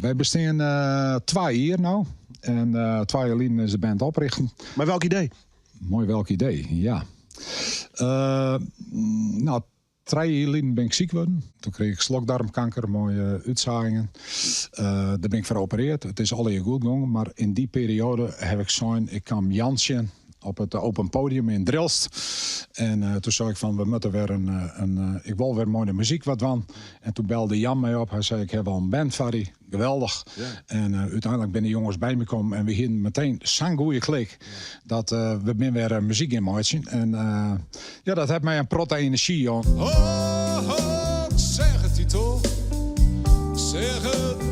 wij bestaan 2 jaar nou. En 2 jaar geleden is de band oprichten. Maar welk idee? Mooi welk idee, ja. Nou, 3 jaar geleden ben ik ziek geworden. Toen kreeg ik slokdarmkanker, mooie uitzaaiingen. Daar ben ik voor geopereerd. Het is al goed gegaan. Maar in die periode heb ik zo'n... Ik kwam Jansje op het open podium in Drilst. En toen zei ik van, we moeten weer ik wil weer mooie muziek wat van. En toen belde Jan mij op. Hij zei, ik heb al een band van die. Geweldig. Ja. En uiteindelijk ben de jongens bij me gekomen. En we hadden meteen zo'n goede klik. Ja. Dat we ben weer muziek in maken. En ja, dat heeft mij een protte energie, joh. Oh, zeg het, Tito. Zeg het.